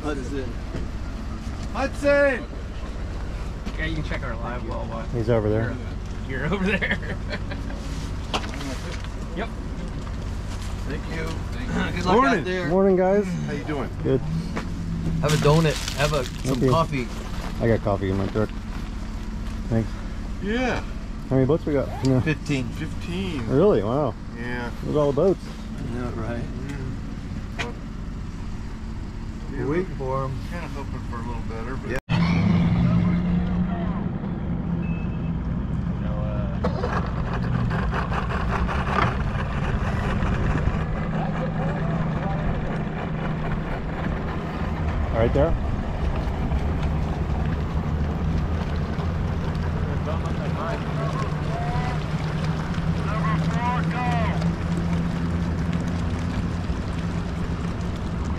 What is it? Hudson! Yeah, you can check our live well. He's over there. You're over there. Yep. Thank you. Good luck out there. Morning, guys. How you doing? Good. Have a donut. Have some coffee. I got coffee in my truck. Thanks. Yeah. How many boats we got? No. 15. 15. Really? Wow. Yeah. Look at all the boats. I know, right? We're waiting for them. Kind of hoping for a little better, but yeah. Right there.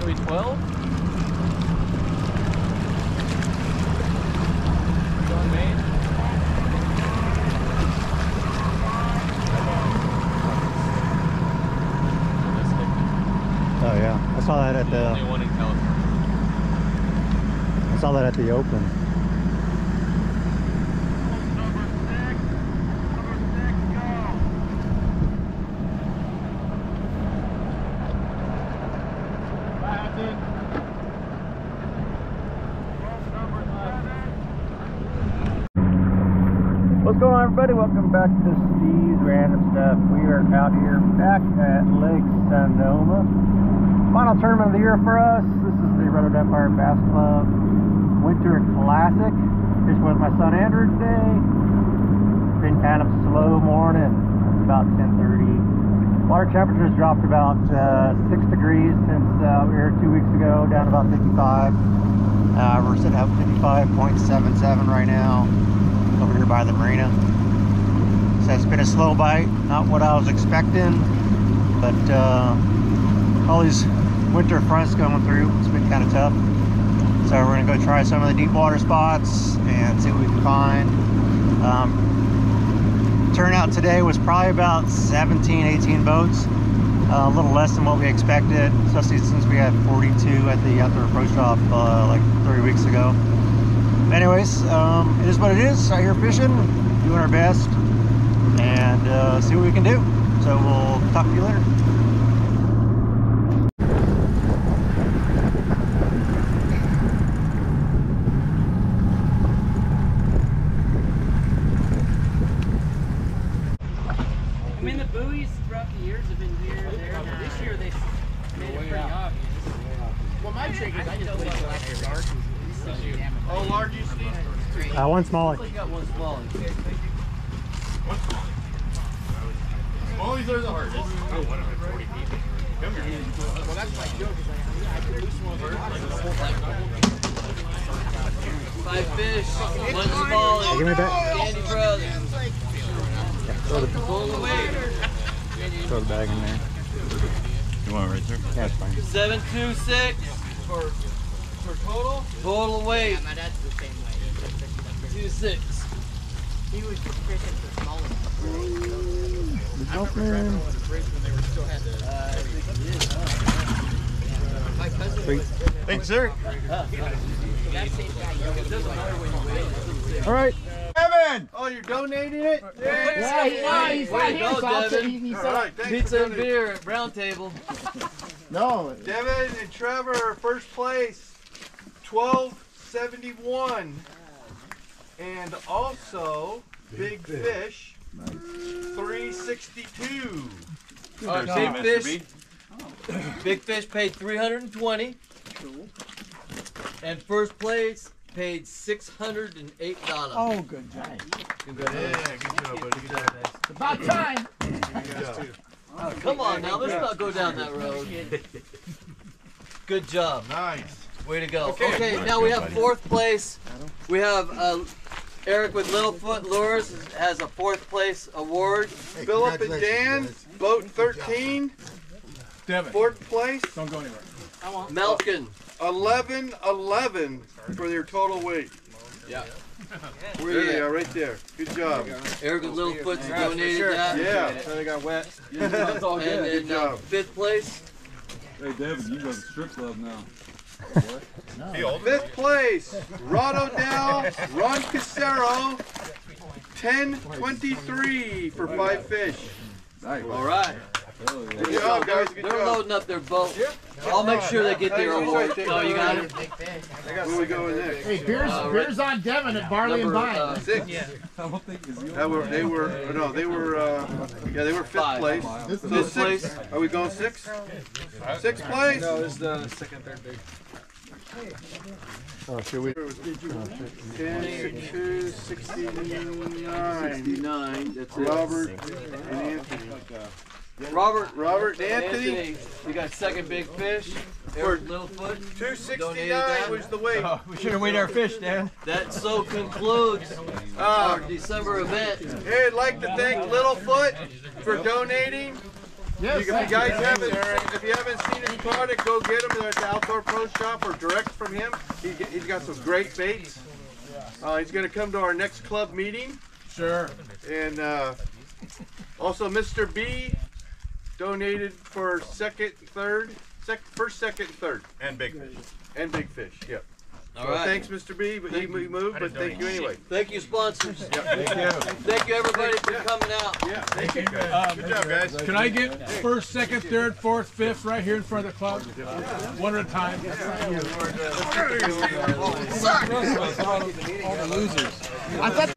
Are we 12? Going main? Oh yeah, I saw that at the. Only one in California. I saw that at the Open. What's going on, everybody? Welcome back to Steve's Random Stuff. We are out here back at Lake Sonoma. Final tournament of the year for us. This is the Redwood Bass Club Winter Classic. Fishing with my son Andrew today. Been kind of a slow morning. It's about 10:30. Water temperature's dropped about 6 degrees since we were here 2 weeks ago, down to about 55. We're sitting at 55.77 right now over here by the marina. So it's been a slow bite, not what I was expecting, but all these winter fronts going through, it's been kind of tough. So we're gonna go try some of the deep water spots and see what we can find. Turnout today was probably about 17, 18 boats, a little less than what we expected, especially since we had 42 at the outdoor approach drop like 3 weeks ago. Anyways, it is what it is. Out here fishing, doing our best, and see what we can do. So we'll talk to you later. I mean, the buoys throughout the years have been here, there, and this year they made it pretty obvious. Well, my trick is I just put last year dark. Oh, large you see? One smallie. I got one small. Smallies are the hardest. Oh, what am I, 40 feet? Come here. Well, that's my joke. I could lose one of those. 5 fish, 1 smallie. Hey, give me a back. Candy Brothers. Yeah, Pull away. throw the bag in there. You want it right there? Yeah, it's fine. 726 for total. Total weight. Yeah, my dad's the same way. 26. He was fishing for small ones. The Milkman. My cousin Sweet. was Thanks, sir. that same guy. It doesn't matter when you weigh. All right. Evan! Oh, you're donating it? Yeah, he's Way to go, Devin. He All said, right, thanks Pizza for and donating. beer at Brown Table. No. Devin and Trevor, first place, 1271. And also, Big Fish, 362. Big Fish paid 320. And first place paid $608. "Oh, good job. Yeah, good job, buddy. Good job. It's about time." Oh, come on now, let's not go down that road. Good job. Nice. Way to go. Okay. Okay, now we have 4th place. We have Eric with Littlefoot Lures has a 4th place award. Philip and Dan, boat 13. Devin, 4th place. don't go anywhere. Malkin. 1111 for their total weight. Yeah. There they are, right there. Good job. Eric with Littlefoot's donated that. Yeah. They got wet. And then Good job. 5th place. Hey, Devin, you got the strip club now. Fifth place, Rod O'Dell, Ron Casero, 10.23 for 5 fish. All right. Good job, guys. Good They're job. loading up their boat. I'll make sure they get their award. Oh, you got it? Where we going next? Hey, beer's on Devin at Barley and Vine. 6. They were fifth place. Fifth place. Are we going 6? 6th place. No, this is the second, third big. Oh, should we? 10, 2, 69. 69. That's it. Robert and Anthony. Robert and Anthony. You got second big fish. Eric Littlefoot. 269 was the weight. We should have weighed our fish, Dan. That so concludes our December event. Hey, I'd like to thank Littlefoot for donating. Yes, If you guys if you haven't seen his product, go get him. They're at the Outdoor Pro Shop or direct from him. He's got some great baits. He's going to come to our next club meeting. Sure. And also Mr. B donated for first, second, third. And big fish. And big fish, yep. All So right. Thanks, Mr. B, but he moved, but thank you anyway. Thank you, sponsors. Thank you. Thank you, everybody, for coming out. Yeah, thank you. Good job, guys. Can I get first, second, third, fourth, fifth right here in front of the club? One at a time. All the losers.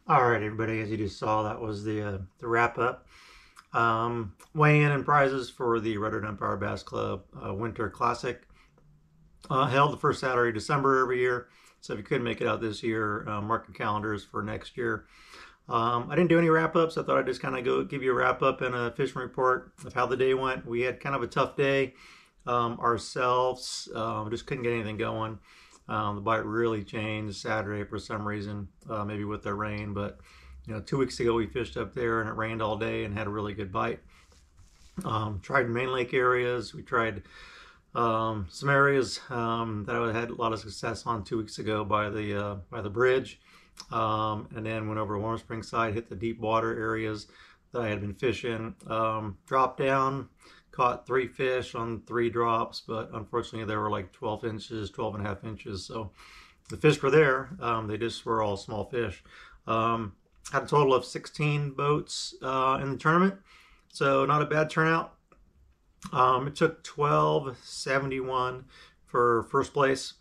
All right, everybody, as you just saw, that was the wrap up. Weigh-in and prizes for the Redwood Empire Bass Club Winter Classic. Held the first Saturday of December every year. So if you couldn't make it out this year, mark your calendars for next year. I didn't do any wrap-ups. I thought I'd just kind of go give you a wrap-up and a fishing report of how the day went. We had kind of a tough day ourselves. Just couldn't get anything going. The bite really changed Saturday for some reason, maybe with the rain. But 2 weeks ago we fished up there and it rained all day and had a really good bite. Tried main lake areas. We tried some areas that I had a lot of success on 2 weeks ago by the bridge, and then went over to Warm Spring side, hit the deep water areas that I had been fishing. Dropped down, caught 3 fish on 3 drops, but unfortunately they were like 12 inches, 12 and a half inches. So the fish were there, they just were all small fish. Had a total of 16 boats in the tournament, so not a bad turnout. It took $12.71 for first place,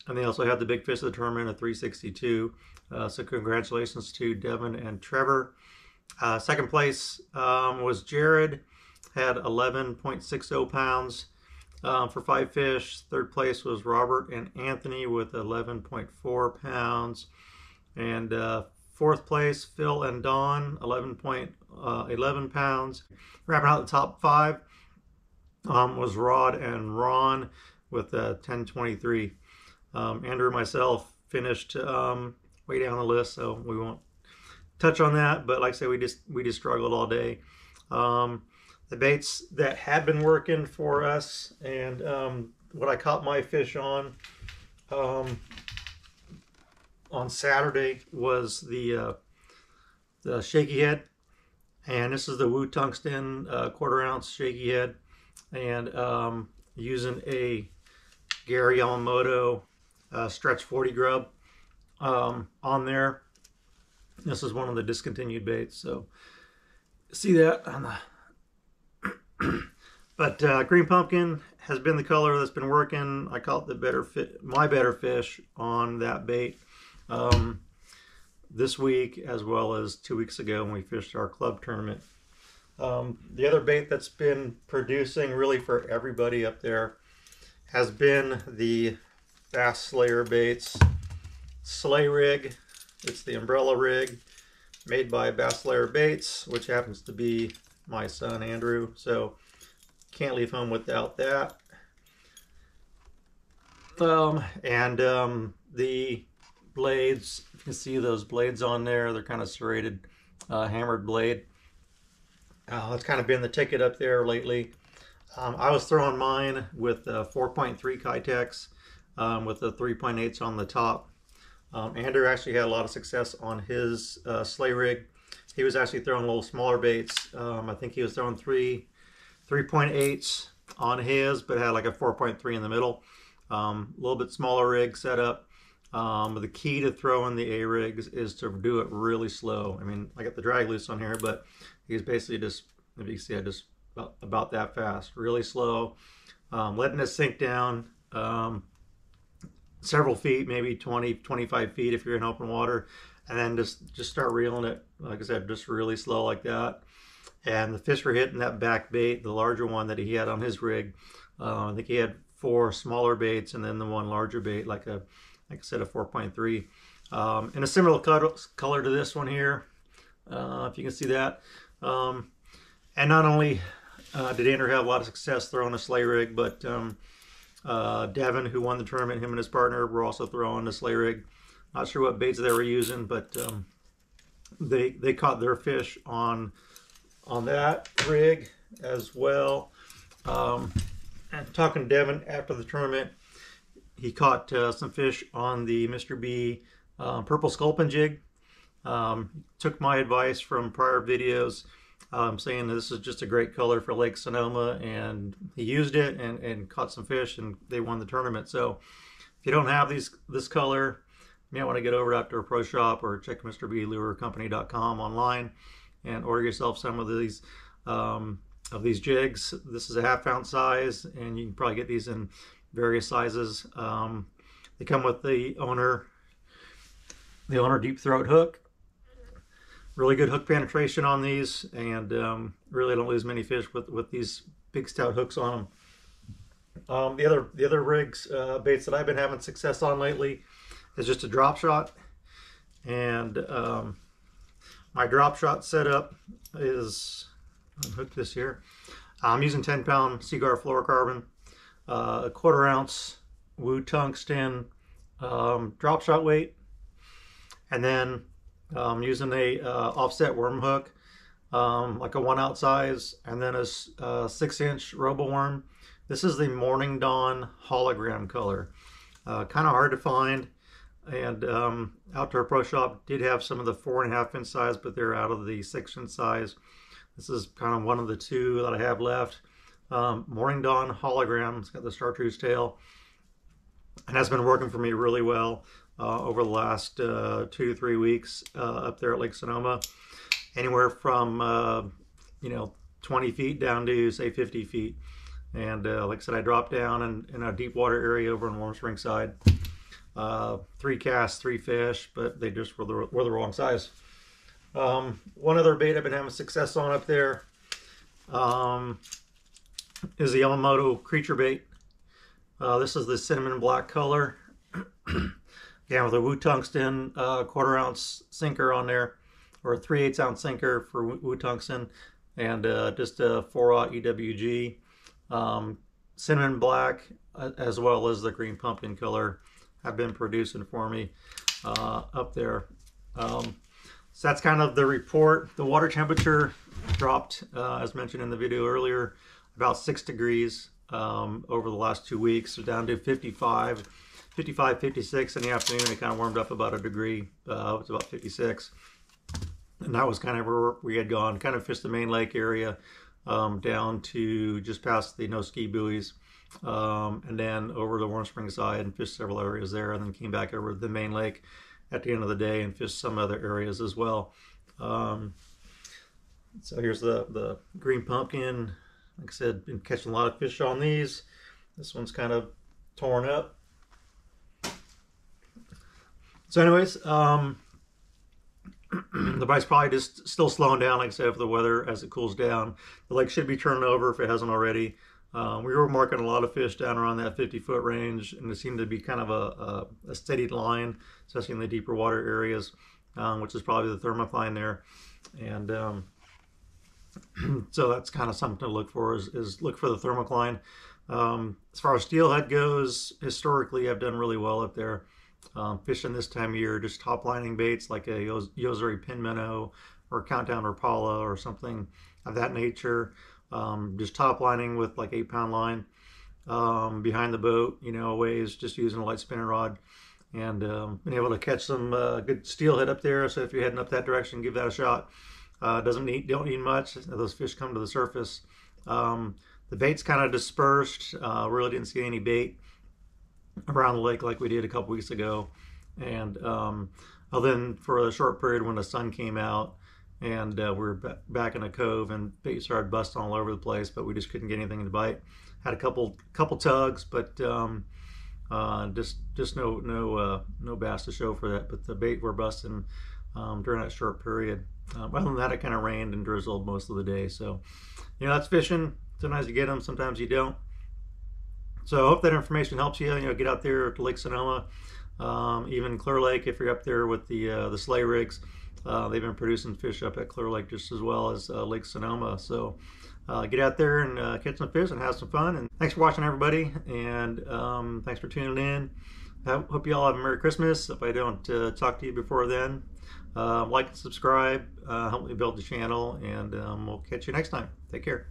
and they also had the big fish of the tournament at $3.62. So congratulations to Devin and Trevor. Second place was Jared, had 11.60 pounds for 5 fish. Third place was Robert and Anthony with 11.4 pounds, and fourth place Phil and Dawn, 11.11 pounds. Wrapping out the top 5 was Rod and Ron with 10.23. Andrew and myself finished way down the list, so we won't touch on that. But like I say, we just struggled all day. The baits that had been working for us and what I caught my fish on Saturday was the shaky head, and this is the Woo Tungsten 1/4 ounce shaky head. And using a Gary Yamamoto stretch 40 grub on there. This is one of the discontinued baits, so see that on the but green pumpkin has been the color that's been working. I caught my better fish on that bait this week, as well as 2 weeks ago when we fished our club tournament. The other bait that's been producing really for everybody up there has been the Bass Slayer baits. Sleigh rig, it's the umbrella rig made by Bass Slayer Baits, which happens to be my son Andrew, so can't leave home without that. The blades, you can see those blades on there, they're kind of serrated, hammered blade. It's kind of been the ticket up there lately. I was throwing mine with 4.3 Kitex with the 3.8s on the top. Andrew actually had a lot of success on his sleigh rig. He was actually throwing little smaller baits. I think he was throwing 3.8s on his, but had like a 4.3 in the middle. A little bit smaller rig setup. But the key to throwing the A rigs is to do it really slow. I mean, I got the drag loose on here, but he's basically just, if you see, just about that fast, really slow, letting it sink down several feet, maybe 20, 25 feet if you're in open water, and then just start reeling it, like I said, just really slow like that. And the fish were hitting that back bait, the larger one that he had on his rig. I think he had 4 smaller baits and then the one larger bait, like I said, a 4.3. And a similar color to this one here, if you can see that. And not only did Andrew have a lot of success throwing a sleigh rig, but Devin, who won the tournament, him and his partner were also throwing a sleigh rig. Not sure what baits they were using, but they caught their fish on that rig as well. And talking to Devin after the tournament, he caught some fish on the Mr. B purple sculpin jig. Took my advice from prior videos, saying that this is just a great color for Lake Sonoma, and he used it and caught some fish, and they won the tournament. So if you don't have this color, you might want to get over to Outdoor Pro Shop or check MrBLureCompany.com online and order yourself some of these jigs. This is a 1/2 ounce size, and you can probably get these in various sizes. They come with the owner deep throat hook. Really good hook penetration on these, and really don't lose many fish with these big stout hooks on them. The other rigs, baits that I've been having success on lately is just a drop shot, and my drop shot setup is, unhook this here. I'm using 10-pound Seaguar fluorocarbon, a 1/4 ounce Wu tungsten drop shot weight, and then using a offset worm hook, like a 1 ounce size, and then a 6-inch robo worm. This is the Morning Dawn hologram color. Kind of hard to find, and Outdoor Pro Shop did have some of the 4.5 inch size, but they're out of the 6-inch size. This is kind of one of the 2 that I have left. Morning Dawn hologram. It's got the chartreuse tail, and has been working for me really well over the last 2 to 3 weeks up there at Lake Sonoma. Anywhere from 20 feet down to say 50 feet. And like I said, I dropped down in a deep water area over on Warm Spring side. 3 casts, 3 fish, but they just were the wrong size. One other bait I've been having success on up there is the Yamamoto creature bait. This is the cinnamon black color. Again, with a Wu tungsten 1/4 ounce sinker on there, or a 3/8 ounce sinker for Wu tungsten, and just a 4/0 EWG. Cinnamon black, as well as the green pumpkin color, have been producing for me up there. So that's kind of the report. The water temperature dropped, as mentioned in the video earlier, about 6 degrees over the last 2 weeks. So down to 55, 56 in the afternoon. It kind of warmed up about 1 degree. It was about 56. And that was kind of where we had gone, kind of fished the main lake area down to just past the no ski buoys. And then over the Warm Spring side and fished several areas there, and then came back over to the main lake at the end of the day and fished some other areas as well. So here's the green pumpkin. Like I said, been catching a lot of fish on these. This one's kind of torn up. So anyways, the bite's probably just still slowing down, like I said, for the weather as it cools down. The lake should be turning over if it hasn't already. We were marking a lot of fish down around that 50-foot range, and it seemed to be kind of a steady line, especially in the deeper water areas, which is probably the thermocline there. And so that's kind of something to look for, is look for the thermocline. As far as steelhead goes, historically I've done really well up there. Fishing this time of year, just top lining baits like a Yozuri pin minnow or Countdown Rapala or something of that nature. Just top lining with like 8-pound line behind the boat, a ways, just using a light spinning rod, and been able to catch some good steelhead up there. So if you're heading up that direction, give that a shot. Don't need much. Those fish come to the surface. The bait's kind of dispersed. Really didn't see any bait around the lake like we did a couple weeks ago. And other than for a short period when the sun came out and we were back in a cove and bait started busting all over the place, but we just couldn't get anything to bite. Had a couple tugs, but just no bass to show for that. But the bait were busting during that short period. Other than that, it kind of rained and drizzled most of the day. So, you know, that's fishing. Sometimes you get them, sometimes you don't. So I hope that information helps you. You know, get out there to Lake Sonoma, even Clear Lake if you're up there with the sleigh rigs. They've been producing fish up at Clear Lake just as well as Lake Sonoma. So get out there and catch some fish and have some fun. And thanks for watching, everybody. And thanks for tuning in. I hope you all have a Merry Christmas. If I don't talk to you before then, like and subscribe. Help me build the channel, and we'll catch you next time. Take care.